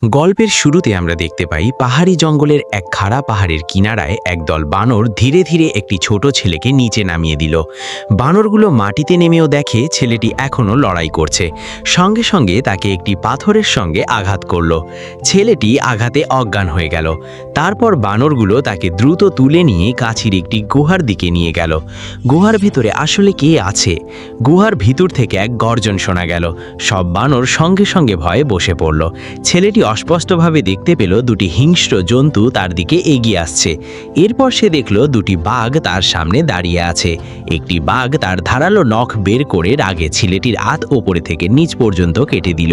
গল্পের শুরুতে আমরা দেখতে পাই পাহাড়ি জঙ্গলের এক খাড়া পাহাড়ের কিনারায় একদল বানর ধীরে ধীরে একটি ছোট ছেলেকে নিচে নামিয়ে দিল। বানরগুলো মাটিতে নেমেও দেখে ছেলেটি এখনও লড়াই করছে। সঙ্গে সঙ্গে তাকে একটি পাথরের সঙ্গে আঘাত করল। ছেলেটি আঘাতে অজ্ঞান হয়ে গেল। তারপর বানরগুলো তাকে দ্রুত তুলে নিয়ে কাছের একটি গুহার দিকে নিয়ে গেল। গুহার ভিতরে আসলে কে আছে? গুহার ভিতর থেকে এক গর্জন শোনা গেল। সব বানর সঙ্গে সঙ্গে ভয়ে বসে পড়ল। ছেলেটি অস্পষ্টভাবে দেখতে পেল দুটি হিংস্র জন্তু তার দিকে এগিয়ে আসছে। এরপর সে দেখল দুটি বাঘ তার সামনে দাঁড়িয়ে আছে। একটি বাঘ তার ধারালো নখ বের করে রাগে ছেলেটির হাত ওপরে থেকে নিচ পর্যন্ত কেটে দিল।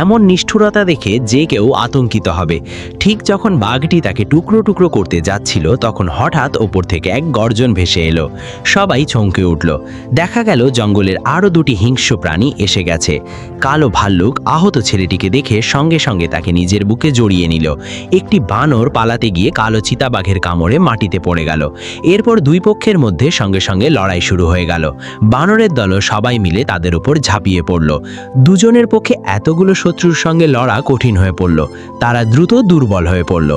এমন নিষ্ঠুরতা দেখে যে কেউ আতঙ্কিত হবে। ঠিক যখন বাঘটি তাকে টুকরো টুকরো করতে যাচ্ছিল তখন হঠাৎ ওপর থেকে এক গর্জন ভেসে এলো। সবাই চমকে উঠল। দেখা গেল জঙ্গলের আরও দুটি হিংস্র প্রাণী এসে গেছে। কালো ভাল্লুক আহত ছেলেটিকে দেখে সঙ্গে সঙ্গে তাকে নিজের বুকে জড়িয়ে নিল। একটি বানর পালাতে গিয়ে কালো চিতাবাঘের কামড়ে মাটিতে পড়ে গেল। এরপর দুই পক্ষের মধ্যে সঙ্গে সঙ্গে লড়াই শুরু হয়ে গেল। বানরের দলও সবাই মিলে তাদের উপর ঝাঁপিয়ে পড়ল। দুজনের পক্ষে এতগুলো শত্রুর সঙ্গে লড়া কঠিন হয়ে পড়ল। তারা দ্রুত দুর্বল হয়ে পড়ল।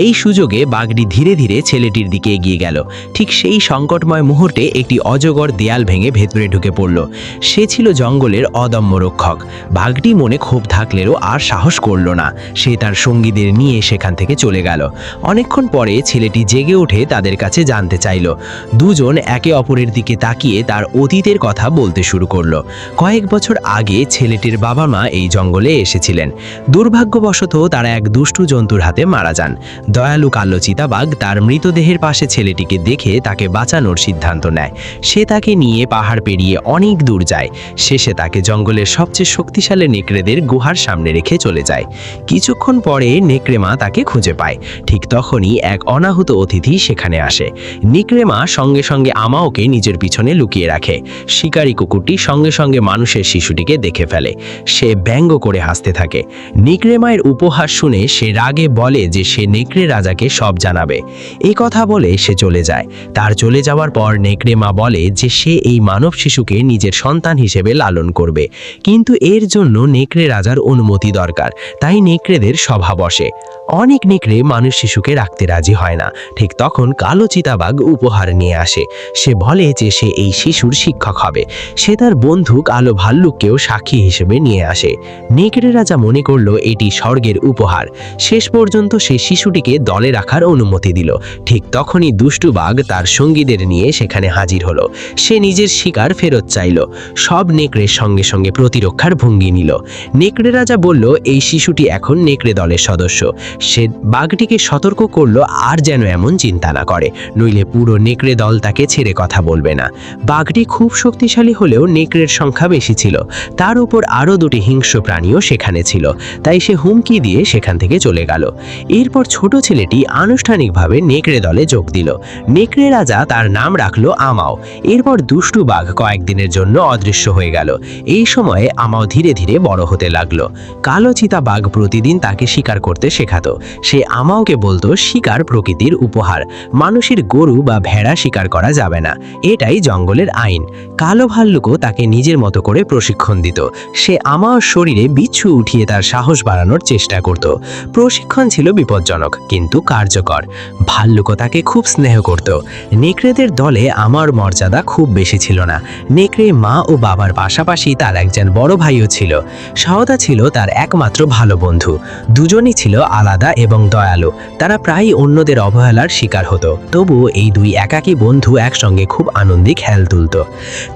এই সুযোগে বাঘটি ধীরে ধীরে ছেলেটির দিকে এগিয়ে গেল। ঠিক সেই সংকটময় মুহূর্তে একটি অজগর দেয়াল ভেঙে ভেতরে ঢুকে পড়ল। সে ছিল জঙ্গলের অদম্য রক্ষক। বাঘটি মনে ক্ষোভ থাকলেও আর সাহস করল না। সে তার সঙ্গীদের নিয়ে সেখান থেকে চলে গেল। অনেকক্ষণ পরে ছেলেটি জেগে উঠে তাদের কাছে জানতে চাইল। দুজন একে অপরের দিকে তাকিয়ে তার অতীতের কথা বলতে শুরু করলো। কয়েক বছর আগে ছেলেটির বাবা মা এই জঙ্গলে এসেছিলেন। দুর্ভাগ্যবশত তারা এক দুষ্টু জন্তুর হাতে মারা যান। দয়ালু কালো চিতাবাঘ তার মৃতদেহের পাশে ছেলেটিকে দেখে তাকে বাঁচানোর সিদ্ধান্ত নেয়। সে তাকে নিয়ে পাহাড় পেরিয়ে অনেক দূর যায়। শেষে তাকে জঙ্গলের সবচেয়ে শক্তিশালী নেকড়েদের গুহার সামনে রেখে চলে যায়। কিছুক্ষণ পরে নেকড়ে মা তাকে খুঁজে পায়। ঠিক তখনই এক অনাহুত অতিথি সেখানে আসে। নেকড়ে মা সঙ্গে সঙ্গে আমাওকে নিজের পিছনে লুকিয়ে রাখে। শিকারী কুকুরটি সঙ্গে সঙ্গে মানুষের শিশুটিকে দেখে ফেলে। সে ব্যঙ্গ করে হাসতে থাকে। নেকড়ে মায়ের উপহাস শুনে সে রাগে বলে যে সে নেকড়ে রাজাকে সব জানাবে। এই কথা বলে সে চলে যায়। তার চলে যাওয়ার পর নেকড়ে মা বলে যে সে এই মানব শিশুকে নিজের সন্তান হিসেবে লালন করবে, কিন্তু এর জন্য নেকড়ে রাজার অনুমতি দরকার। তাই নেকড়েদের সভা বসে। অনেক নেকড়ে মানুষ শিশুকে রাখতে রাজি হয় না। ঠিক তখন কালো চিতাবাঘ উপহার নিয়ে আসে। সে বলে যে সে এই শিশুর শিক্ষক হবে। সে তার বন্ধু কালো ভাল্লুককেও সাক্ষী হিসেবে নিয়ে আসে। নেকড়ে রাজা মনে করলো এটি স্বর্গের উপহার। শেষ পর্যন্ত সে শিশুটিকে দলে রাখার অনুমতি দিল। ঠিক তখনই দুষ্টু বাঘ তার সঙ্গীদের নিয়ে সেখানে হাজির হলো। সে নিজের শিকার ফেরত চাইল। সব নেকড়ের সঙ্গে সঙ্গে প্রতিরক্ষার ভঙ্গি নিল। নেকড়ে রাজা বলল এই শিশুটি এখন নেকড়ে দলের সদস্য। সে বাঘটিকে সতর্ক করলো আর যেন এমন চিন্তা না করে, নইলে পুরো নেকড়ে দল তাকে ছেড়ে কথা বলবে না। বাঘটি খুব শক্তিশালী হলেও নেকড়ের সংখ্যা বেশি ছিল। তার উপর আরও দুটি হিংস্র প্রাণীও সেখানে ছিল। তাই সে হুমকি দিয়ে সেখান থেকে চলে গেল। এরপর ছোট ছেলেটি আনুষ্ঠানিকভাবে নেকড়ে দলে যোগ দিল। নেকড়ে রাজা তার নাম রাখলো আমাও। এরপর দুষ্টু বাঘ কয়েকদিনের জন্য অদৃশ্য হয়ে গেল। এই সময়ে আমাও ধীরে ধীরে বড় হতে লাগলো। কালো চিতা বাঘ প্রতিদিন তাকে শিকার করতে শেখাতো। সে আমাওকে বলতো শিকার প্রকৃতির উপহার। মানুষের গরু বা ভেড়া শিকার করা যাবে না, এটাই জঙ্গলের আইন। কালো ভাল্লুকও তাকে নিজের মতো করে প্রশিক্ষণ দিত। সে আমাওর শরীরে বিচ্ছু উঠিয়ে তার সাহস বাড়ানোর চেষ্টা করত। প্রশিক্ষণ ছিল বিপজ্জনক কিন্তু কার্যকর। ভাল্লুকও তাকে খুব স্নেহ করত। নেকড়েদের দলে আমার মর্যাদা খুব বেশি ছিল না। নেকড়ে মা ও বাবার পাশাপাশি তার একজন বড় ভাইও ছিল। সওদা ছিল তার একমাত্র ভালো বন্ধু। দুজনই ছিল আলাদা এবং দয়ালু। তারা প্রায়ই অন্যদের অবহেলার শিকার হতো। তবুও এই দুই একাকী বন্ধু একসঙ্গে খুব আনন্দে খেল তুলত।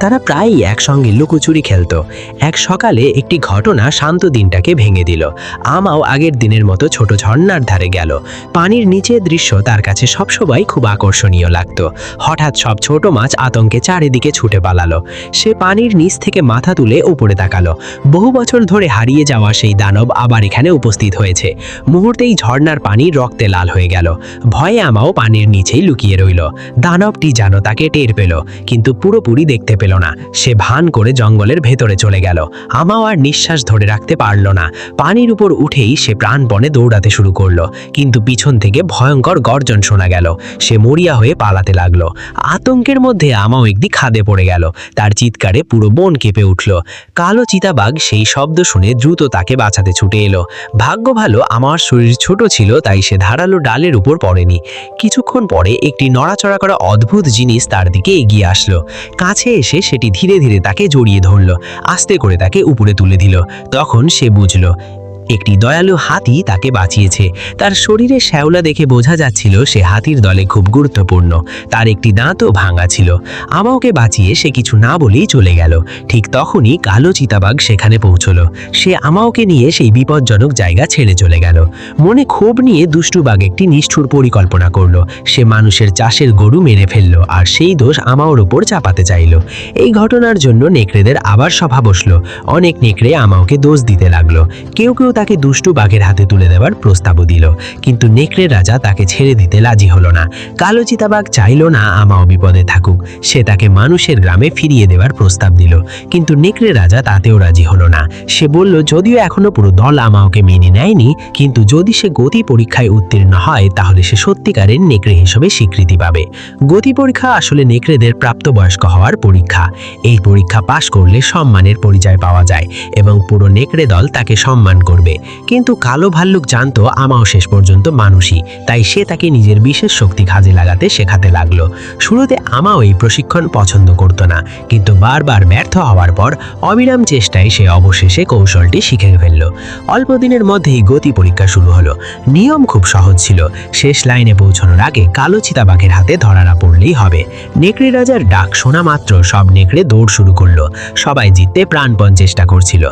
তারা প্রায়ই একসঙ্গে লুকোচুরি খেলত। এক সকালে একটি ঘটনা শান্ত দিনটাকে ভেঙে দিল। আমাও আগের দিনের মতো ছোট ঝর্ণার ধারে গেল। পানির নিচের দৃশ্য তার কাছে সবসময় খুব আকর্ষণীয় লাগত। হঠাৎ সব ছোট মাছ আতঙ্কে চারিদিকে ছুটে পালালো। সে পানির নিচ থেকে মাথা তুলে উপরে তাকালো। বহু বছর ধরে হারিয়ে যাওয়া সেই দানব আবার এখানে উপস্থিত হয়েছে। মুহূর্তেই ঝর্ণার পানি রক্তে লাল হয়ে গেল। ভয়ে আমাও পানির নিচেই লুকিয়ে রইল। দানবটি যেন তাকে টের পেল, কিন্তু পুরোপুরি দেখতে পেল না। সে ভান করে জঙ্গলের ভেতরে চলে গেল। আমাও আর নিঃশ্বাস ধরে রাখতে পারল না। পানির উপর উঠেই সে প্রাণপণে দৌড়াতে শুরু করলো, কিন্তু পিছন থেকে ভয়ঙ্কর গর্জন শোনা গেল। সে মরিয়া হয়ে পালাতে লাগলো। আতঙ্কের মধ্যে আমাও একটি খাদে পড়ে গেল। তার চিৎকারে পুরো বন কেঁপে উঠল। কালো চিতাবাঘ সেই শব্দ শুনে দ্রুত তাকে বাঁচাতে ছুটে এলো। ভাগ্য ভালো আমার শরীর ছোট ছিল, তাই সে ধারালো ডালের উপর পড়েনি। কিছুক্ষণ পরে একটি নড়াচড়া করা অদ্ভুত জিনিস তার দিকে এগিয়ে আসলো। কাছে এসে সেটি ধীরে ধীরে তাকে জড়িয়ে ধরল, আস্তে করে তাকে উপরে তুলে দিল। তখন সে বুঝল একটি দয়ালু হাতি তাকে বাঁচিয়েছে। তার শরীরে শ্যাওলা দেখে বোঝা যাচ্ছিল সে হাতির দলে খুব গুরুত্বপূর্ণ। তার একটি দাঁতও ভাঙা ছিল। আমাওকে বাঁচিয়ে সে কিছু না বলেই চলে গেল। ঠিক তখনই কালো চিতাবাঘ সেখানে পৌঁছলো। সে আমাওকে নিয়ে সেই বিপজ্জনক জায়গা ছেড়ে চলে গেল। মনে ক্ষোভ নিয়ে দুষ্টু বাঘ একটি নিষ্ঠুর পরিকল্পনা করলো। সে মানুষের চাষের গরু মেরে ফেললো আর সেই দোষ আমাওর ওপর চাপাতে চাইল। এই ঘটনার জন্য নেকড়েদের আবার সভা বসলো। অনেক নেকড়ে আমাওকে দোষ দিতে লাগলো। কেউ কেউ তাকে দুষ্টু বাঘের হাতে তুলে দেওয়ার প্রস্তাবও দিল, কিন্তু নেকড়ে রাজা তাকে ছেড়ে দিতে রাজি হলো না। কালো চিতাবাঘ চাইল না আমাও বিপদে থাকুক। সে তাকে মানুষের গ্রামে ফিরিয়ে দেওয়ার প্রস্তাব দিল, কিন্তু নেকড়ে রাজা তাতেও রাজি হলো না। সে বলল যদিও এখনো পুরো দল আমাওকে মেনে নেয়নি, কিন্তু যদি সে গতি পরীক্ষায় উত্তীর্ণ হয় তাহলে সে সত্যিকারের নেকড়ে হিসেবে স্বীকৃতি পাবে। গতি পরীক্ষা আসলে নেকড়েদের প্রাপ্তবয়স্ক হওয়ার পরীক্ষা। এই পরীক্ষা পাশ করলে সম্মানের পরিচয় পাওয়া যায় এবং পুরো নেকড়ে দল তাকে সম্মান করবে। কিন্তু কালো ভাল্লুক জানতো আমাও শেষ পর্যন্ত মানুষই, তাই সে তাকে নিজের বিশেষ শক্তি কাজে লাগাতে শেখাতে লাগলো। শুরুতে আমাও এই প্রশিক্ষণ পছন্দ করত না, কিন্তু বারবার ব্যর্থ হওয়ার পর অবিরাম চেষ্টায় সে অবশেষে কৌশলটি শিখে ফেলল। অল্প দিনের মধ্যেই গতি পরীক্ষা শুরু হলো। নিয়ম খুব সহজ ছিল। শেষ লাইনে পৌঁছানোর আগে কালো চিতাবাঘের হাতে ধরা না পড়লেই হবে। নেকড়ে রাজার ডাক শোনা মাত্র সব নেকড়ে দৌড় শুরু করলো। সবাই জিততে প্রাণপণ চেষ্টা করছিল।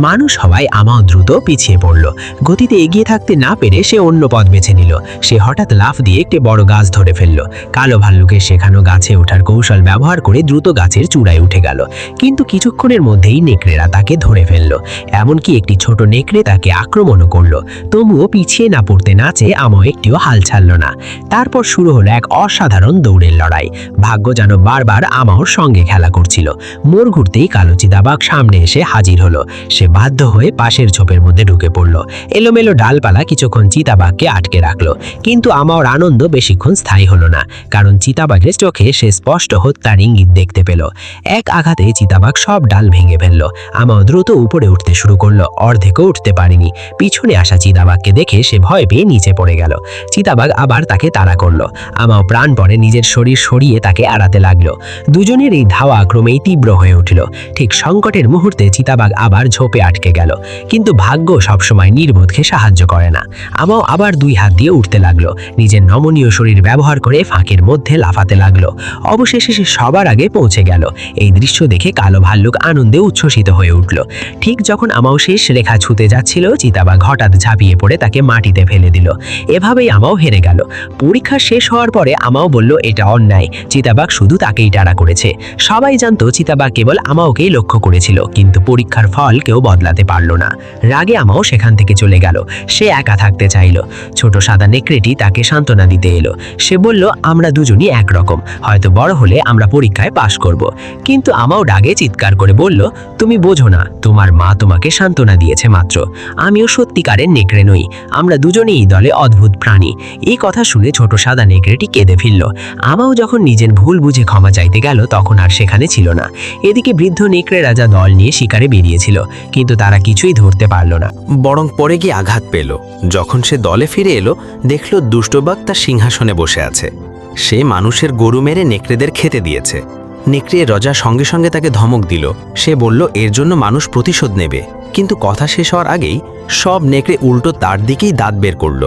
মানুষ হওয়ায় আমাও দ্রুত পিছিয়ে পড়ল। গতিতে এগিয়ে থাকতে না পেরে সে অন্য পথ বেছে নিল। সে হঠাৎ লাফ দিয়ে একটি বড় গাছ ধরে ফেলল। কালো ভাল্লুকের শেখানো গাছে ওঠার কৌশল ব্যবহার করে দ্রুত গাছের চূড়ায় উঠে গেল, কিন্তু কিছুক্ষণের মধ্যেই নেকড়েরা তাকে ধরে ফেলল। এমনকি একটি ছোট নেকড়ে তাকে আক্রমণও করল। তবুও পিছিয়ে না পড়তে না চেয়ে আমাও একটিও হাল ছাড়ল না। তারপর শুরু হলো এক অসাধারণ দৌড়ের লড়াই। ভাগ্য যেন বারবার আমাওর সঙ্গে খেলা করছিল। মোড় ঘুরতেই কালো চিতাবাঘ সামনে এসে হাজির হলো। সে বাধ্য হয়ে পাশের ঝোপের মধ্যে ঢুকে পড়ল। এলোমেলো ডালপালা কিছুক্ষণ চিতাবাঘকে আটকে রাখলো, কিন্তু আমাওর আনন্দ বেশিক্ষণ স্থায়ী হলো না, কারণ চিতাবাঘের চোখে সে স্পষ্ট হত্যার ইঙ্গিত দেখতে পেল। এক আঘাতে চিতাবাঘ সব ডাল ভেঙে ফেলল। আমাও দ্রুত উপরে উঠতে শুরু করলো। অর্ধেকও উঠতে পারেনি। পিছনে আসা চিতাবাঘকে দেখে সে ভয় পেয়ে নিচে পড়ে গেল। চিতাবাঘ আবার তাকে তাড়া করলো। আমাও প্রাণপণে নিজের শরীর সরিয়ে তাকে এড়াতে লাগলো। দুজনের এই ধাওয়া ক্রমেই তীব্র হয়ে উঠল। ঠিক সংকটের মুহূর্তে চিতাবাঘ আবার ঝোপে আটকে গেল, কিন্তু ভাগ্য সবসময় নির্বোধকে সাহায্য করে না। আমাও আবার দুই হাত দিয়ে উঠতে লাগলো। নিজের নমনীয় শরীর ব্যবহার করে ফাঁকের মধ্যে লাফাতে লাগলো। অবশেষে সে সবার আগে পৌঁছে গেল। এই দৃশ্য দেখে কালো ভাল্লুক আনন্দে উচ্ছ্বসিত হয়ে উঠল। ঠিক যখন আমাও শেষ রেখা ছুঁতে যাচ্ছিল, চিতাবাঘ হঠাৎ ঝাঁপিয়ে পড়ে তাকে মাটিতে ফেলে দিল। এভাবেই আমাও হেরে গেল। পরীক্ষা শেষ হওয়ার পরে আমাও বলল এটা অন্যায়। চিতাবাঘ শুধু তাকেই তাড়া করেছে। সবাই জানতো চিতাবাঘ কেবল আমাওকেই লক্ষ্য করেছিল, কিন্তু পরীক্ষার ফল কেউ বদলাতে পারল না। রাগে আমাও সেখান থেকে চলে গেল। সে একা থাকতে চাইল। ছোট সাদা নেকড়েটি তাকে সান্ত্বনা দিতে এলো। সে বলল আমরা দুজনই একরকম, হয়তো বড় হলে আমরা পরীক্ষায় পাশ করব। কিন্তু আমাও রাগে চিৎকার করে বলল তুমি বোঝো না, তোমার মা তোমাকে সান্ত্বনা দিয়েছে মাত্র। আমিও সত্যিকারের নেকড়ে নই। আমরা দুজনেই এই দলে অদ্ভুত প্রাণী। এই কথা শুনে ছোট সাদা নেকড়েটি কেঁদে ফেলল। আমাও যখন নিজের ভুল বুঝে ক্ষমা চাইতে গেল তখন আর সেখানে ছিল না। এদিকে বৃদ্ধ নেকড়ে রাজা দল নিয়ে শিকারে বেরিয়েছিল, কিন্তু তারা কিছুই ধরতে পারল না, বরং পরে গিয়ে আঘাত পেল। যখন সে দলে ফিরে এলো, দেখল দুষ্টবাঘ তার সিংহাসনে বসে আছে। সে মানুষের গরু মেরে নেকড়েদের খেতে দিয়েছে। নেকড়ে রাজা সঙ্গে সঙ্গে তাকে ধমক দিল। সে বলল এর জন্য মানুষ প্রতিশোধ নেবে, কিন্তু কথা শেষ হওয়ার আগেই সব নেকড়ে উল্টো তার দিকেই দাঁত বের করল।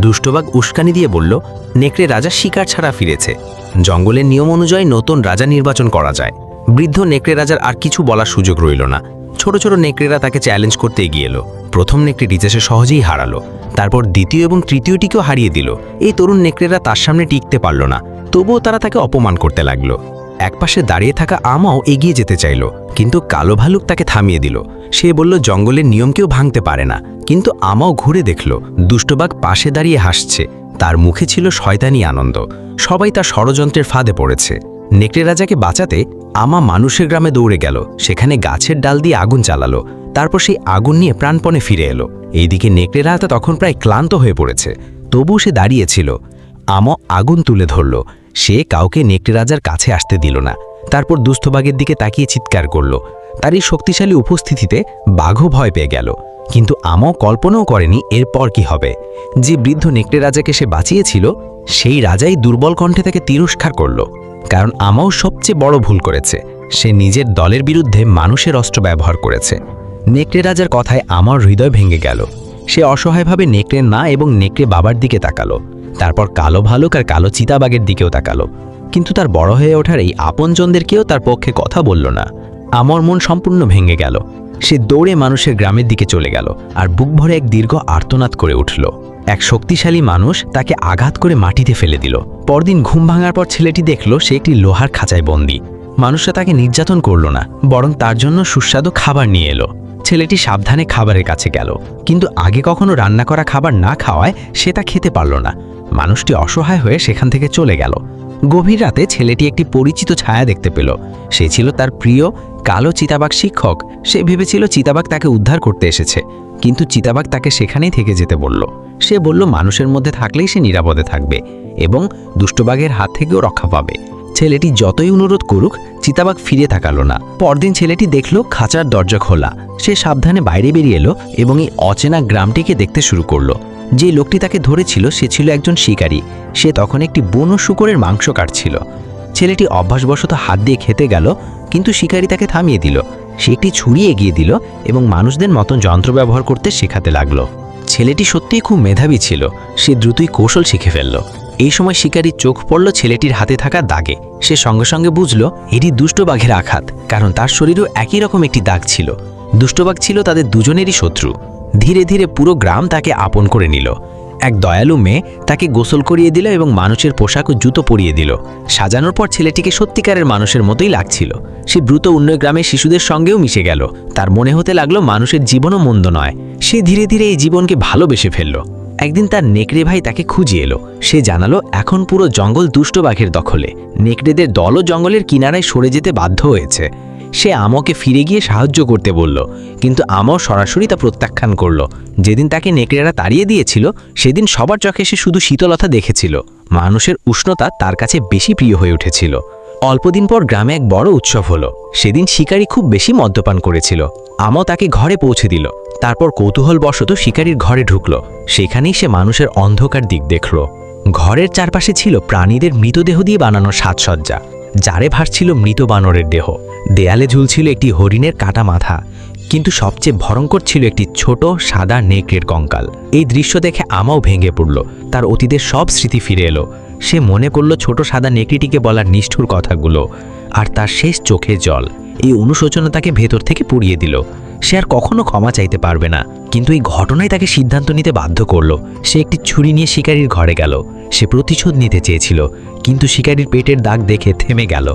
দুষ্টবাঘ উস্কানি দিয়ে বলল নেকড়ে রাজা শিকার ছাড়া ফিরেছে। জঙ্গলের নিয়ম অনুযায়ী নতুন রাজা নির্বাচন করা যায়। বৃদ্ধ নেকড়ে রাজার আর কিছু বলার সুযোগ রইল না। ছোট ছোট নেকড়েরা তাকে চ্যালেঞ্জ করতে এগিয়ে এলো। প্রথম নেকড়েটি সে সহজেই হারালো, তারপর দ্বিতীয় এবং তৃতীয়টিকেও হারিয়ে দিল। এই তরুণ নেকড়েরা তার সামনে টিকতে পারল না, তবুও তারা তাকে অপমান করতে লাগলো। একপাশে দাঁড়িয়ে থাকা আমাও এগিয়ে যেতে চাইল, কিন্তু কালো ভালুক তাকে থামিয়ে দিল। সে বলল জঙ্গলের নিয়ম কেউ ভাঙতে পারে না। কিন্তু আমাও ঘুরে দেখল দুষ্টবাঘ পাশে দাঁড়িয়ে হাসছে। তার মুখে ছিল শয়তানি আনন্দ। সবাই তার ষড়যন্ত্রের ফাঁদে পড়েছে। নেকড়ে রাজাকে বাঁচাতে আমা মানুষের গ্রামে দৌড়ে গেল। সেখানে গাছের ডাল দিয়ে আগুন জ্বালালো। তারপর সেই আগুন নিয়ে প্রাণপণে ফিরে এলো। এইদিকে নেকড়ে রাজা তখন প্রায় ক্লান্ত হয়ে পড়েছে, তবু সে দাঁড়িয়েছিল। আমা আগুন তুলে ধরল। সে কাউকে নেকড়ে রাজার কাছে আসতে দিল না। তারপর দুস্থবাঘের দিকে তাকিয়ে চিৎকার করল তার এই শক্তিশালী উপস্থিতিতে বাঘও ভয় পেয়ে গেল, কিন্তু আমও কল্পনাও করেনি এরপর কি হবে। যে বৃদ্ধ নেকড়ে রাজাকে সে বাঁচিয়েছিল, সেই রাজাই দুর্বল কণ্ঠে তাকে তিরস্কার করল, কারণ আমাও সবচেয়ে বড় ভুল করেছে। সে নিজের দলের বিরুদ্ধে মানুষের অস্ত্র ব্যবহার করেছে। নেকড়ে রাজার কথায় আমার হৃদয় ভেঙে গেল। সে অসহায়ভাবে নেকড়ে না এবং নেকড়ে বাবার দিকে তাকালো, তারপর কালো ভালুক আর কালো চিতাবাঘের দিকেও তাকালো, কিন্তু তার বড় হয়ে ওঠার এই আপনজনদেরকেও তার পক্ষে কথা বলল না। আমার মন সম্পূর্ণ ভেঙে গেল। সে দৌড়ে মানুষের গ্রামের দিকে চলে গেল আর বুক ভরে এক দীর্ঘ আর্তনাদ করে উঠল। এক শক্তিশালী মানুষ তাকে আঘাত করে মাটিতে ফেলে দিল। পরদিন ঘুম ভাঙার পর ছেলেটি দেখল সে একটি লোহার খাঁচায় বন্দী। মানুষরা তাকে নির্যাতন করল না, বরং তার জন্য সুস্বাদু খাবার নিয়ে এলো। ছেলেটি সাবধানে খাবারের কাছে গেল, কিন্তু আগে কখনো রান্না করা খাবার না খাওয়ায় সে তা খেতে পারল না। মানুষটি অসহায় হয়ে সেখান থেকে চলে গেল। গভীর রাতে ছেলেটি একটি পরিচিত ছায়া দেখতে পেল। সে ছিল তার প্রিয় কালো চিতাবাঘ শিক্ষক। সে ভেবেছিল চিতাবাঘ তাকে উদ্ধার করতে এসেছে, কিন্তু চিতাবাঘ তাকে সেখানেই থেকে যেতে বলল। সে বলল মানুষের মধ্যে থাকলেই সে নিরাপদে থাকবে এবং দুষ্টবাঘের হাত থেকেও রক্ষা পাবে। ছেলেটি যতই অনুরোধ করুক, চিতাবাঘ ফিরে তাকালো না। পরদিন ছেলেটি দেখল খাঁচার দরজা খোলা। সে সাবধানে বাইরে বেরিয়ে এলো এবং এই অচেনা গ্রামটিকে দেখতে শুরু করলো। যে লোকটি তাকে ধরেছিল সে ছিল একজন শিকারী। সে তখন একটি বুনো শূকরের মাংস কাটছিল। ছেলেটি অভ্যাসবশত হাত দিয়ে খেতে গেল, কিন্তু শিকারী তাকে থামিয়ে দিল। সে একটি ছুরি এগিয়ে দিল এবং মানুষদের মতন যন্ত্র ব্যবহার করতে শেখাতে লাগলো। ছেলেটি সত্যিই খুব মেধাবী ছিল। সে দ্রুতই কৌশল শিখে ফেলল। এই সময় শিকারীর চোখ পড়ল ছেলেটির হাতে থাকা দাগে। সে সঙ্গে সঙ্গে বুঝল এটি দুষ্টবাঘের আঘাত, কারণ তার শরীরেও একই রকম একটি দাগ ছিল। দুষ্টবাঘ ছিল তাদের দুজনেরই শত্রু। ধীরে ধীরে পুরো গ্রাম তাকে আপন করে নিল। এক দয়ালু মেয়ে তাকে গোসল করিয়ে দিল এবং মানুষের পোশাক ও জুতো পরিয়ে দিল। সাজানোর পর ছেলেটিকে সত্যিকারের মানুষের মতোই লাগছিল। সে দ্রুত অন্য গ্রামের শিশুদের সঙ্গেও মিশে গেল। তার মনে হতে লাগলো মানুষের জীবনও মন্দ নয়। সে ধীরে ধীরে এই জীবনকে ভালোবেসে ফেলল। একদিন তার নেকড়ে ভাই তাকে খুঁজে এলো। সে জানালো এখন পুরো জঙ্গল দুষ্টবাঘের দখলে। নেকড়েদের দলও জঙ্গলের কিনারায় সরে যেতে বাধ্য হয়েছে। সে আমকে ফিরে গিয়ে সাহায্য করতে বলল, কিন্তু আমও সরাসরি তা প্রত্যাখ্যান করল। যেদিন তাকে নেকড়েরা তাড়িয়ে দিয়েছিল সেদিন সবার চোখে সে শুধু শীতলতা দেখেছিল। মানুষের উষ্ণতা তার কাছে বেশি প্রিয় হয়ে উঠেছিল। অল্পদিন পর গ্রামে এক বড় উৎসব হলো। সেদিন শিকারী খুব বেশি মদ্যপান করেছিল। আমও তাকে ঘরে পৌঁছে দিল। তারপর কৌতূহলবশত শিকারীর ঘরে ঢুকল। সেখানেই সে মানুষের অন্ধকার দিক দেখল। ঘরের চারপাশে ছিল প্রাণীদের মৃতদেহ দিয়ে বানানো সাজসজ্জা। জারে ভাসছিল মৃত বানরের দেহ। দেয়ালে ঝুলছিল একটি হরিণের কাটা মাথা, কিন্তু সবচেয়ে ভয়ঙ্কর ছিল একটি ছোট সাদা নেকড়ের কঙ্কাল। এই দৃশ্য দেখে আমাও ভেঙে পড়ল। তার অতীতের সব স্মৃতি ফিরে এলো। সে মনে করল ছোট সাদা নেকড়িটিকে বলার নিষ্ঠুর কথাগুলো আর তার শেষ চোখের জল। এই অনুশোচনা তাকে ভেতর থেকে পুড়িয়ে দিল। সে আর কখনো ক্ষমা চাইতে পারবে না, কিন্তু এই ঘটনায় তাকে সিদ্ধান্ত নিতে বাধ্য করল। সে একটি ছুরি নিয়ে শিকারীর ঘরে গেল। সে প্রতিশোধ নিতে চেয়েছিল, কিন্তু শিকারীর পেটের দাগ দেখে থেমে গেল।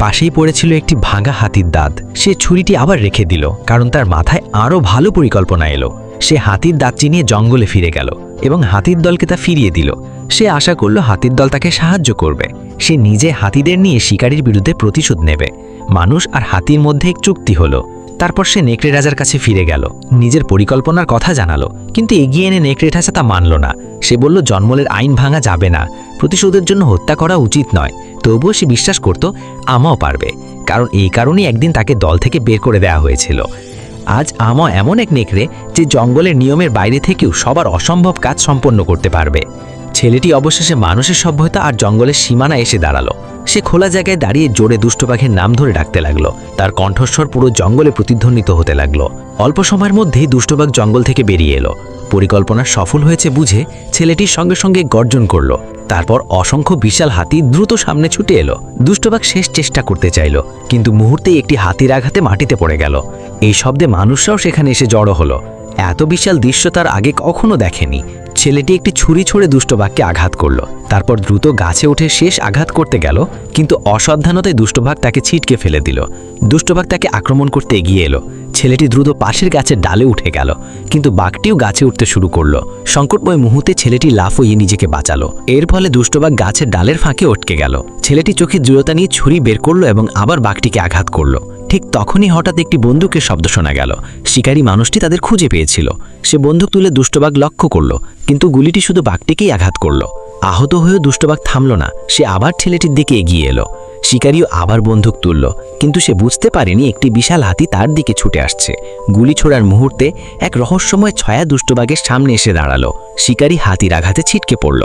পাশেই পড়েছিল একটি ভাঙা হাতির দাঁত। সে ছুরিটি আবার রেখে দিল, কারণ তার মাথায় আরও ভালো পরিকল্পনা এলো। সে হাতির দাঁতটি নিয়ে জঙ্গলে ফিরে গেল এবং হাতির দলকে তা ফিরিয়ে দিল। সে আশা করল হাতির দল তাকে সাহায্য করবে। সে নিজে হাতিদের নিয়ে শিকারীর বিরুদ্ধে প্রতিশোধ নেবে। মানুষ আর হাতির মধ্যে এক চুক্তি হলো। তারপর সে নেকড়ে রাজার কাছে ফিরে গেল, নিজের পরিকল্পনার কথা জানালো, কিন্তু এগিয়ে এনে নেকড়ে ঠাসা তা মানল না। সে বলল জন্মলের আইন ভাঙা যাবে না, প্রতিশোধের জন্য হত্যা করা উচিত নয়। তবুও সে বিশ্বাস করত আমাও পারবে, কারণ এই কারণেই একদিন তাকে দল থেকে বের করে দেওয়া হয়েছিল। আজ আমা এমন এক নেকড়ে যে জঙ্গলের নিয়মের বাইরে থেকেও সবার অসম্ভব কাজ সম্পন্ন করতে পারবে। ছেলেটি অবশেষে মানুষের সভ্যতা আর জঙ্গলের সীমানা এসে দাঁড়ালো। সে খোলা জায়গায় দাঁড়িয়ে জোরে দুষ্টবাঘের নাম ধরে ডাকতে লাগলো। তার কণ্ঠস্বর পুরো জঙ্গলে প্রতিধ্বনিত হতে লাগলো। অল্প সময়ের মধ্যেই দুষ্টবাঘ জঙ্গল থেকে বেরিয়ে এলো। পরিকল্পনা সফল হয়েছে বুঝে ছেলেটির সঙ্গে সঙ্গে গর্জন করলো। তারপর অসংখ্য বিশাল হাতি দ্রুত সামনে ছুটে এলো। দুষ্টবাঘ শেষ চেষ্টা করতে চাইল, কিন্তু মুহূর্তেই একটি হাতির আঘাতে মাটিতে পড়ে গেল। এই শব্দে মানুষরাও সেখানে এসে জড়ো হলো। এত বিশাল দৃশ্য তার আগে কখনো দেখেনি। ছেলেটি একটি ছুরি ছুঁড়ে দুষ্টবাঘকে আঘাত করলো। তারপর দ্রুত গাছে উঠে শেষ আঘাত করতে গেল, কিন্তু অসাবধানতায় দুষ্টবাঘ তাকে ছিটকে ফেলে দিল। দুষ্টবাঘ তাকে আক্রমণ করতে এগিয়ে এলো। ছেলেটি দ্রুত পাশের গাছের ডালে উঠে গেল, কিন্তু বাঘটিও গাছে উঠতে শুরু করলো। সংকটময় মুহূর্তে ছেলেটি লাফিয়ে নিজেকে বাঁচালো। এর ফলে দুষ্টবাঘ গাছের ডালের ফাঁকে আটকে গেল। ছেলেটি চোখে দৃঢ়তা নিয়ে ছুরি বের করলো এবং আবার বাঘটিকে আঘাত করলো। ঠিক তখনই হঠাৎ একটি বন্দুকের শব্দ শোনা গেল। শিকারী মানুষটি তাদের খুঁজে পেয়েছিল। সে বন্দুক তুলে দুষ্টবাঘ লক্ষ্য করলো, কিন্তু গুলিটি শুধু বাঘটিকেই আঘাত করলো। আহত হয়েও দুষ্টবাঘ থামল না। সে আবার ছেলেটির দিকে এগিয়ে এলো। শিকারিও আবার বন্দুক তুলল, কিন্তু সে বুঝতে পারেনি একটি বিশাল হাতি তার দিকে ছুটে আসছে। গুলি ছোড়ার মুহূর্তে এক রহস্যময় ছায়া দুষ্টবাঘের সামনে এসে দাঁড়ালো। শিকারি হাতির আঘাতে ছিটকে পড়ল।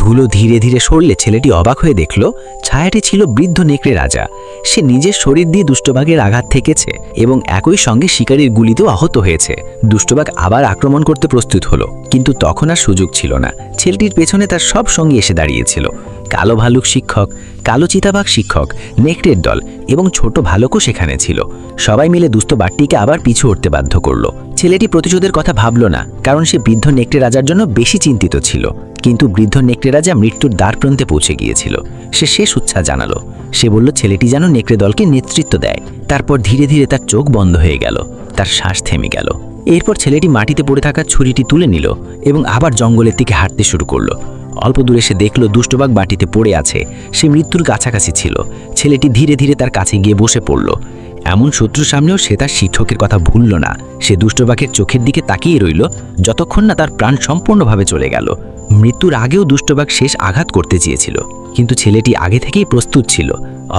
ধুলো ধীরে ধীরে সরলে ছেলেটি অবাক হয়ে দেখল ছায়াটি ছিল বৃদ্ধ নেকড়ে রাজা। সে নিজের শরীর দিয়ে দুষ্টবাঘের আঘাত থেকেছে এবং একই সঙ্গে শিকারীর গুলিতেও আহত হয়েছে। দুষ্টবাঘ আবার আক্রমণ করতে প্রস্তুত হলো, কিন্তু তখন আর সুযোগ ছিল না। ছেলেটির পেছনে তার সব সঙ্গী এসে দাঁড়িয়েছিল। কালো ভালুক শিক্ষক, কালো চিতাবাঘ শিক্ষক, নেকড়ের দল এবং ছোট ভালুকও সেখানে ছিল। সবাই মিলে দুষ্ট বাঘটিকে আবার পিছু হটতে বাধ্য করলো। ছেলেটি প্রতিশোধের কথা ভাবল না, কারণ সে বৃদ্ধ নেকড়ে রাজার জন্য বেশি চিন্তিত ছিল। কিন্তু বৃদ্ধ নেকড়ে রাজা মৃত্যুর দ্বারপ্রান্তে পৌঁছে গিয়েছিল। সে শেষ উচ্ছ্বাস জানালো। সে বলল ছেলেটি যেন নেকড়ে দলকে নেতৃত্ব দেয়। তারপর ধীরে ধীরে তার চোখ বন্ধ হয়ে গেল, তার শ্বাস থেমে গেল। এরপর ছেলেটি মাটিতে পড়ে থাকা ছুরিটি তুলে নিল এবং আবার জঙ্গলের দিকে হাঁটতে শুরু করলো। অল্প দূরে সে দেখল দুষ্টবাঘ মাটিতে পড়ে আছে। সে মৃত্যুর কাছাকাছি ছিল। ছেলেটি ধীরে ধীরে তার কাছে গিয়ে বসে পড়ল। এমন শত্রুর সামনেও সে তার শিক্ষকের কথা ভুলল না। সে দুষ্টবাঘের চোখের দিকে তাকিয়ে রইল যতক্ষণ না তার প্রাণ সম্পূর্ণভাবে চলে গেল। মৃত্যুর আগেও দুষ্টবাঘ শেষ আঘাত করতে চেয়েছিল, কিন্তু ছেলেটি আগে থেকেই প্রস্তুত ছিল।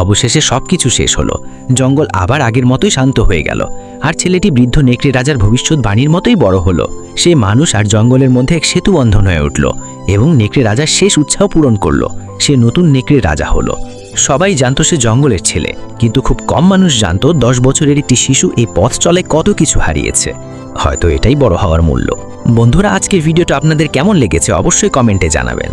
অবশেষে সবকিছু শেষ হলো। জঙ্গল আবার আগের মতোই শান্ত হয়ে গেল, আর ছেলেটি বৃদ্ধ নেকড়ে রাজার ভবিষ্যৎবাণীর মতোই বড় হলো। সে মানুষ আর জঙ্গলের মধ্যে এক সেতু বন্ধন হয়ে উঠল এবং নেকড়ে রাজার শেষ উৎসাহ পূরণ করলো। সে নতুন নেকড়ে রাজা হলো। সবাই জানতো সে জঙ্গলের ছেলে, কিন্তু খুব কম মানুষ জানতো 10 বছরের একটি শিশু এই পথ চলে কত কিছু হারিয়েছে। হয়তো এটাই বড় হওয়ার মূল্য। বন্ধুরা, আজকের ভিডিওটা আপনাদের কেমন লেগেছে অবশ্যই কমেন্টে জানাবেন।